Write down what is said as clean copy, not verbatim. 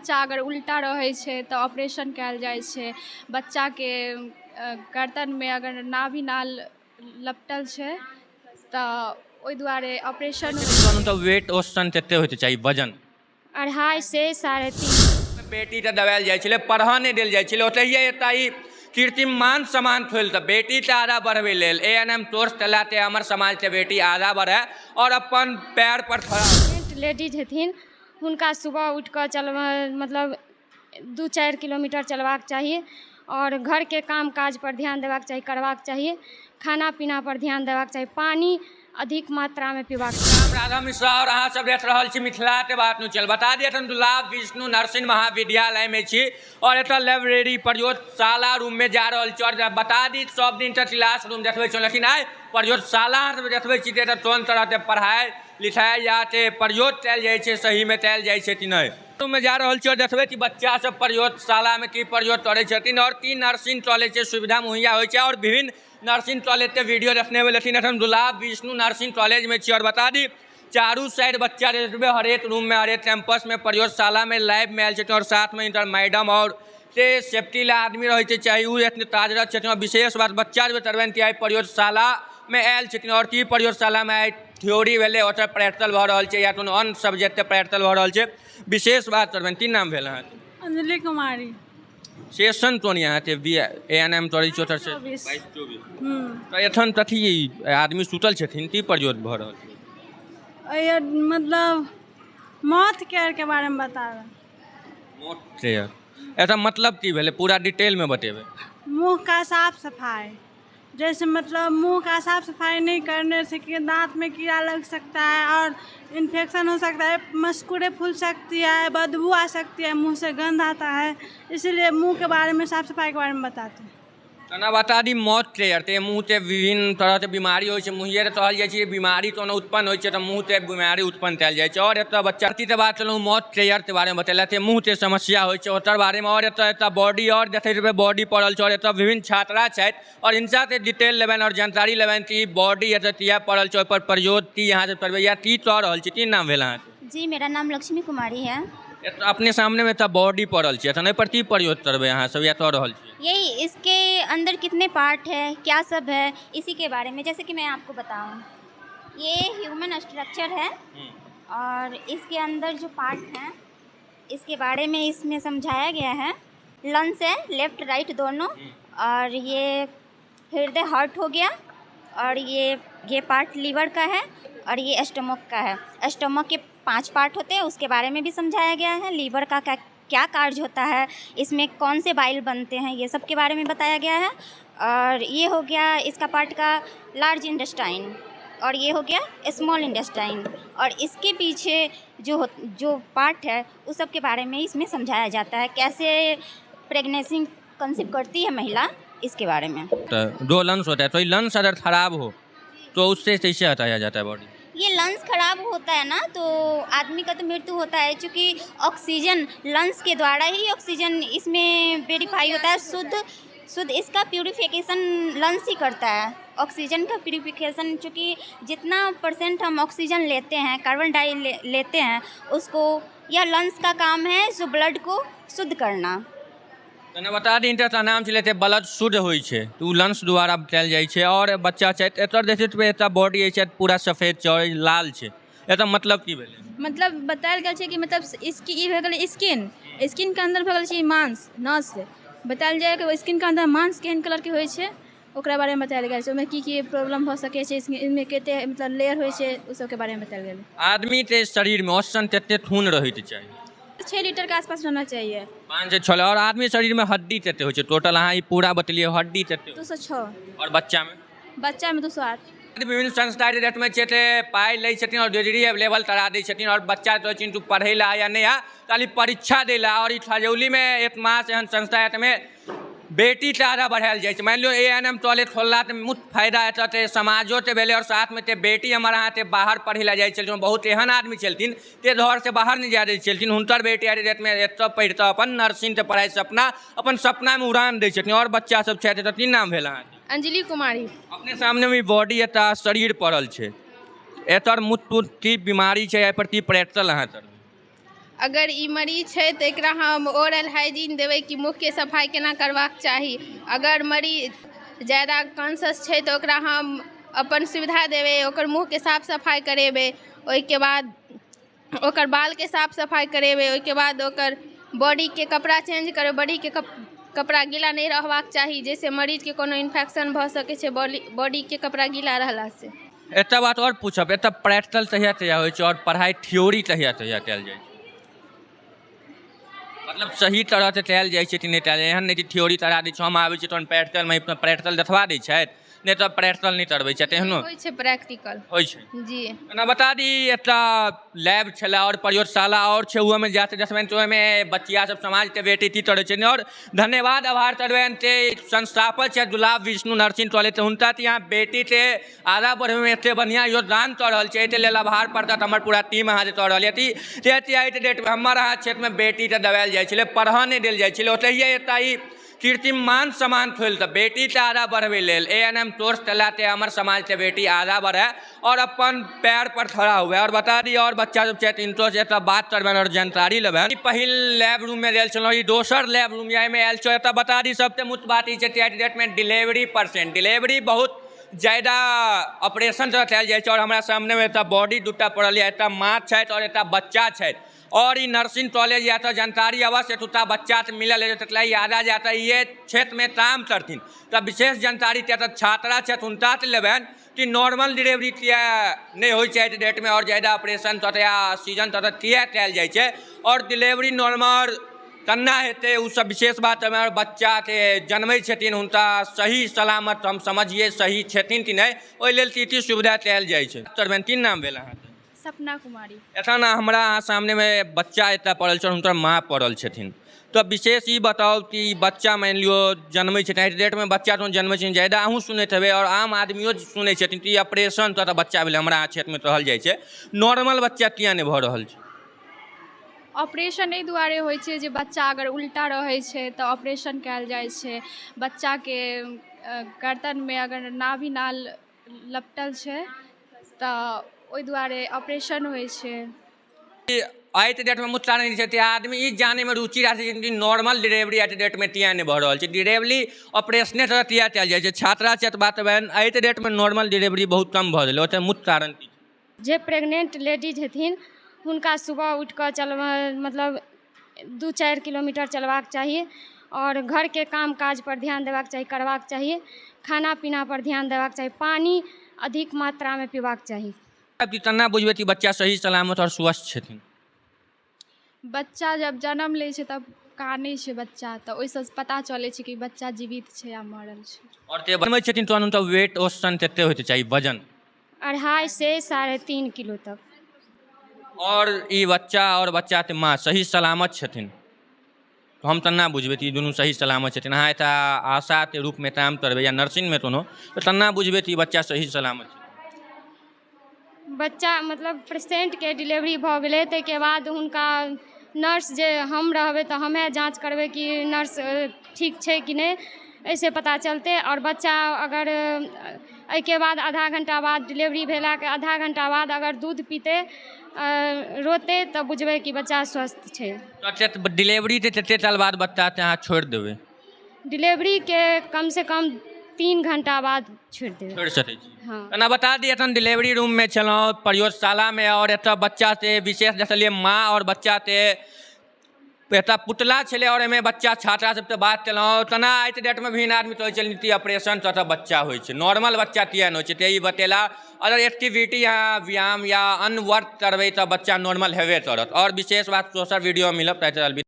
बच्चा अगर उल्टा रहै छै तऽ ऑपरेशन कयल जाइ छै। बच्चाके गर्दनमे अगर नाभि नाल लपटल छै तऽ ओहि दुआरे ऑपरेशन तो वेट ओसन कते होते चाहिए वजन 2.5 से 3.5। बेटी तऽ दबायल जाइ छलै, पढ़ऽ नहि देल जाइ छलै, ओतहिए एतऽ ई कीर्तिमान समान खोलि तऽ बेटी तऽ आगाँ बढ़बै लेल ANM कोर्स चलाते हमर समाज के बेटी आगाँ बढ़े और अपन पैर पर खड़ा। लेडीज हेथिन हुनका सुबह उठि कऽ मतलब 2-4 किलोमीटर चलबाक चाहिए और घरके काम काज पर ध्यान देबाक चाही, करबाक चाहिए। खाना पीना पर ध्यान देबाक चाही, पानी अधिक मात्रामे पीबाक चाही। राधा मिश्रा और अहाँ सब देख रहल छी मिथिला के बात चल बता दिए दुर्लभ विष्णु नरसिंह महाविद्यालय में छी और एतऽ लाइब्रेरी प्रयोगशाला रूम में जा रहल छी और बता दी सब दिन तक क्लास रूम देखबै छौ, लेकिन आइ प्रयोगशाला देखबै छी तऽ कोन तरह के पढ़ाई लिखाई या प्रयोग कयल जाइ छै, सही में कयल जाइ छै कि नहीं। रूम में जा रहल छी और देखबै कि बच्चा सब प्रयोगशाला में की प्रयोग करै छथिन और की नर्सिंग कॉलेज के सुविधा मुहैया होइ छै और विभिन्न नर्सिंग कॉलेज के वीडियो देखने में लेकिन एखन दुर्लभ विष्णु नर्सिंग कॉलेज में छी और बता दी चारू साइड बच्चा देखबै हरेक रूम में हरेक कैंपस में प्रयोगशाला में लैब में आयल छथिन और साथ में इंटर मैडम और से सेफ्टी ला आदमी रहै छै चाहे उ एतने कार्यरत छथिन और विशेष बात बच्चा जे तरबन कि आइ प्रयोगशाला में आयल छथिन और की प्रयोगशाला में आइ थ्योरी भेलै ओतऽ प्रैक्टिकल भऽ रहल छै या कोनो अन्य सब्जेक्ट के प्रैक्टिकल भऽ रहल छै। विशेष बात करबनि की नाम भेल अहाँके? अंजलि कुमारी। सेशन तो नहीं अहाँके ANM तोरी 24 से 22-24 तो एखन कथी आदमी सुतल छथिन की प्रयोग भऽ रहल छै? मतलब मौत केयर के बारे में बता रहे। मौत केयर ऐसा मतलब की भेलै पूरा डिटेल में बतेबै। मुंह का साफ सफाई, जैसे मतलब मुंह का साफ सफाई नहीं करने से कि दांत में कीड़ा लग सकता है और इन्फेक्शन हो सकता है, मस्कुड़े फूल सकती है, बदबू आ सकती है, मुंह से गंध आता है, इसीलिए मुंह के बारे में साफ सफाई के बारे में बताते हैं। तना बता दी मौत केयर ते मुंह के विभिन्न तरह के बीमारी होइ छै, मुंहिये कहल जाइ छै बीमारी कोनो उत्पन्न होइ छै तऽ मुंह के बीमारी उत्पन्न कयल जाइ छै और एतऽ बच्चा के बात चलू मौत केयर के बारे में बतेला ते मुंह के समस्या होइ छै ओकर बारे में और एतऽ बॉडी और देखै जेबै बॉडी पड़ल छै और एतऽ विभिन्न छात्रा छथि और इनसा के डिटेल लेबनि और जानकारी लेबनि कि बॉडी एतऽ किया पड़ल छै ओकर प्रयोग की यहाँ से करबै या की कऽ रहल छी। की नाम भेल अहाँके? जी मेरा नाम लक्ष्मी कुमारी है। अपने सामने में बॉडी पड़ल छै तऽ पर की प्रयोग करबै अहाँ सब या कऽ रहल छी? यही इसके अंदर कितने पार्ट है, क्या सब है, इसी के बारे में जैसे कि मैं आपको बताऊं, ये ह्यूमन स्ट्रक्चर है और इसके अंदर जो पार्ट हैं इसके बारे में इसमें समझाया गया है। लंग्स है लेफ्ट राइट दोनों और ये हृदय हार्ट हो गया और ये पार्ट लीवर का है और ये स्टमक का है। स्टमक के 5 पार्ट होते हैं उसके बारे में भी समझाया गया है। लीवर का क्या कार्य होता है, इसमें कौन से बाइल बनते हैं, ये सब के बारे में बताया गया है। और ये हो गया इसका पार्ट का लार्ज इंटेस्टाइन और ये हो गया स्मॉल इंटेस्टाइन और इसके पीछे जो पार्ट है उस सब के बारे में इसमें समझाया जाता है। कैसे प्रेगनेंसी कंसीव करती है महिला, इसके बारे में। दो लंग्स होता है तो लंग्स अगर खराब हो तो उससे कैसे हटाया जाता है बॉडी? ये लंग्स खराब होता है ना तो आदमी का तो मृत्यु होता है, क्योंकि ऑक्सीजन लंग्स के द्वारा ही ऑक्सीजन इसमें वेरीफाई होता है। शुद्ध इसका प्यूरिफिकेशन लंग्स ही करता है। ऑक्सीजन का प्यूरिफिकेशन, चूँकि जितना % हम ऑक्सीजन लेते हैं, कार्बन डाई लेते हैं, उसको यह लंग्स का काम है जो ब्लड को शुद्ध करना। तना बता दी इनका नाम छलै ते ब्लड शुद्ध होइ छै तो लंग्स द्वारा कयल जाइ छै और बच्चा छै एतऽ देखै छियै एतऽ बॉडी छै पूरा सफेद छै और लाल छै, एतऽ मतलब की भेलै? मतलब बतायल गेल छै कि मतलब इसकी ई भऽ गेलै स्किन के अंदर भऽ गेल छै मांस नस, बतायल जाय कि स्किन के अंदर मांस केहन कलर के होइ छै ओकरा बारे में बतायल गेल छै, ओहिमे की प्रॉब्लम भऽ सकै छै, इसमें कते मतलब लेयर होइ छै उस सब के बारे में बतायल गेल। आदमी के शरीर में औसतन कते खून रहै के चाही? 6 लीटर के आसपास रहना चाहिए। 5 से 6 और आदमी शरीर में हड्डी कते होइ छै टोटल अहाँ ई पूरा बतलिए हड्डी कते? 206 और बच्चा में? बच्चा में 208। विभिन्न संस्था रेट में छै पाई लै छथिन और डिग्री अवेलेबल करा दै छथिन और बच्चा तो चिंतु पढ़ै ला या नहीं खाली परीक्षा दे ला और खजौली में एक मास एहन संस्था में बेटी के आगा बढ़ायल जाइ छै। मान लियो ANM कॉलेज खोलला तो मुफ्त फायदा एतऽ समाजो के भेलै और साथ में बेटी हमर अहाँ बाहर पढ़ै ला जाइ छलखिन, बहुत एहन आदमी छलथिन ते घर से बाहर नहीं जा दै छलथिन, हुनकर बेटी आर रेट में एतऽ पढ़ितऽ अपन नर्सिंग के पढ़ाई अपन सपना में उड़ान दै छथिन और बच्चा सब छै। तऽ की नाम भेल अहाँके? अंजलि कुमारी। अपने सामने में बॉडी एतऽ शरीर पड़ल छै, एतर मुत की बीमारी छै एहि पर की प्रैक्टिकल अहाँ करबै? अगर ई मरीज है तो एकरा हम ओरल हाइजीन देवे कि मुँह के सफाई केना करबाक चाही। अगर मरीज ज़्यादा कॉन्शस है तो ओकरा हम अपन सुविधा देवे, ओकर मुँह के साफ सफाई करेबे, ओहिके बाद ओकर बाल के साफ सफाई करेबे, ओहिके बाद ओकर बॉडी के कपड़ा चेंज करे, बॉडी के कपड़ा गीला नहीं रहबाक चाही जैसे मरीज के कोनो इन्फेक्शन भ सके छै बॉडी के कपड़ा गीला रहला से। एतऽ बात और पूछब, एतऽ प्रैक्टिकल तहिया तहिया होइ छै और पढ़ाई थ्योरी तहिया तहिया कयल जाइ छै, मतलब सही तरह से कयल जाइ छै कि नहि कयल जाइ? एहन नहि कि थ्योरी करा दै छै, हम आबै छी तहन प्रैक्टिकल में प्रैक्टिकल देखबा दै छथि, नहीं तो प्रैक्टिकल नहीं करबै छै, एहनो होइ छै प्रैक्टिकल होइ छै जी। ना बता दी एतऽ लैब छलै और प्रयोगशाला और छै, हुए में जाते देखबनि तो में बच्चिया सब समाज के बेटी की करै छै। और धन्यवाद आभार करबनि ते संस्थापक छै गुलाब विष्णु नर्सिंग कॉलेज, हुनका यहाँ बेटी के आगाँ बढ़े में एते बढ़िया योगदान कऽ रहल छै, एते लेल आभार प्रकट हमर पूरा टीम अहाँ जे कऽ रहल यऽ। डेट हमर अहाँ क्षेत्र में बेटी के दबायल जाइ छलै, पढ़ऽ नहि देल जाइ छलै, ओतहिए एतऽ कीर्तिमान समान खोल तो बेटी के आगा बढ़वे लेल ANM कोर्स चलाते हमर समाज के बेटी आगा बढ़े और अपन पैर पर खड़ा हुए। और बता दी और बच्चा सब छै इनको से बात करबनि और जानकारी लेबनि। पहिल लैब रूम में गेल छलहुँ, ई दोसर लैब रूम में आयल छौ। एतऽ बता दी सबसे मुख्य बात ई छै डेट में डिलीवरी परसेंट, डिलीवरी बहुत ज़्यादा ऑपरेशन कयल जाइ छै। और हमरा सामने में एतऽ बॉडी दूटा पड़ल है, एतऽ माँ छथि और एतऽ बच्चा छथि। और ये नर्सिंग कॉलेज या तो जानकारी अवश्य तुता बच्चा से मिलल है, तकला यादा जाता है ये क्षेत्र में काम करथिन तब विशेष जानकारी त्या छात्रा छथि उनका लेबनि कि नॉर्मल डिलीवरी किया नहीं हो डेट में और ज़्यादा ऑपरेशन तथा सीजन तथा किया कयल जाइ छै और डिलीवरी नॉर्मल केना हेतै उ सब विशेष बात है। और बच्चा के जन्मै छथिन हुनका सही सलामत हम समझिए सही छथिन कि नहीं, ओहि लेल की सुविधा कयल जाइ छै। करबनि की नाम भेल अहाँके? सपना कुमारी। एखन ना हमरा अहाँ सामने में बच्चा एतऽ पड़ल छै, हुनकर माँ पड़ल छथिन, तो विशेष ई बताओ कि बच्चा मान लियो जन्मै छै डेट में बच्चा तो जन्मै छै ज़्यादा अहूँ सुनैत हेबै और आम आदमियों सुनै छथिन कि ऑपरेशन तो बच्चा भेलै हमरा क्षेत्र में कहल जाइ छै, नॉर्मल बच्चा किया नहीं भऽ रहल छै? ऑपरेशन एहि दुआरे होइ छै जे बच्चा अगर उल्टा रहै छै तऽ ऑपरेशन कयल जाइ छै। बच्चा के गर्दन में अगर नाभि नाल लपटल छै तऽ ओहि दुआरे ऑपरेशन होइ छै। आइ डेट में मुद्दा नहीं छै आदमी ई जाने में रुचि राखै छै कि नॉर्मल डिलीवरी आइ डेट में किया नहीं भऽ रहल छै, डिलीवरी ऑपरेशने तरह किया कयल जाइ छै। छात्रा छै बात आइ डेट में नॉर्मल डिलीवरी बहुत कम भऽ गेलै, ओतऽ मुख्य कारण की जे प्रेग्नेंट लेडीज हेथिन हुनका सुबह उठ कऽ मतलब 2-4 किलोमीटर चलबाक चाहिए और घर के काम काज पर ध्यान देबाक चाहिए, करबाक चाहिए, खाना पीना पर ध्यान देबाक चाहिए, पानी अधिक मात्रा में पीबाक चाहिए। केना बुझबै कि बच्चा सही सलामत और स्वस्थ छथिन? बच्चा जब जन्म लै छै तब कानै छै बच्चा, तऽ ओहिसँ पता चलै छै कि बच्चा जीवित छै या मरल छै। और ते बनबै छथिन तो हुनका वेट औसतन कते होइके चाही वजन? 2.5 से 3.5 किलो तक। और ई बच्चा और बच्चा के माँ सही सलामत छथिन, तो हम तना बुझबै कि दुनू सही सलामत छथिन। अहाँ एतऽ आशा के रूप में काम करबै या नर्सिंग में कोनो तो तना बुझबै कि बच्चा सही सलामत छै। बच्चा मतलब पेशेंट के डिलीवरी भऽ गेलै ताहिके बाद हुनका नर्स जे हम रहबै तऽ हमें जाँच करबै कि नर्स ठीक छै कि नहीं, ऐसे पता चलते। और बच्चा अगर एहिके बाद आधा घंटा बाद डिलीवरी भेला के आधा घंटा बाद अगर दूध पीते रोते तऽ बुझबै कि बच्चा स्वस्थ छै। डिलीवरी के कते साल बाद बच्चा के अहाँ छोड़ि देबै? डिलीवरी के कम से कम 3 घंटा बाद छोड़ देबै। छोड़ सकै छी? हाँ। ना बता दी एखन डिलीवरी रूम में छलहुँ प्रयोगशाला में और एतऽ बच्चा से विशेष देखलिए माँ और बच्चा के एतऽ पुतला छलै और एहिमे बच्चा छात्रा सबसे बात केलहुँ। तना आइ डेट में भी आदमी कहै छै कि ऑपरेशन तो बच्चा होइ छै, नॉर्मल बच्चा किया नहि होइ छै, ई बतेला। अगर एक्टिविटी यहाँ व्यायाम या अन्य वर्क करबै तो बच्चा नॉर्मल हेबे करत। और विशेष बात दोसर वीडियो मिलब।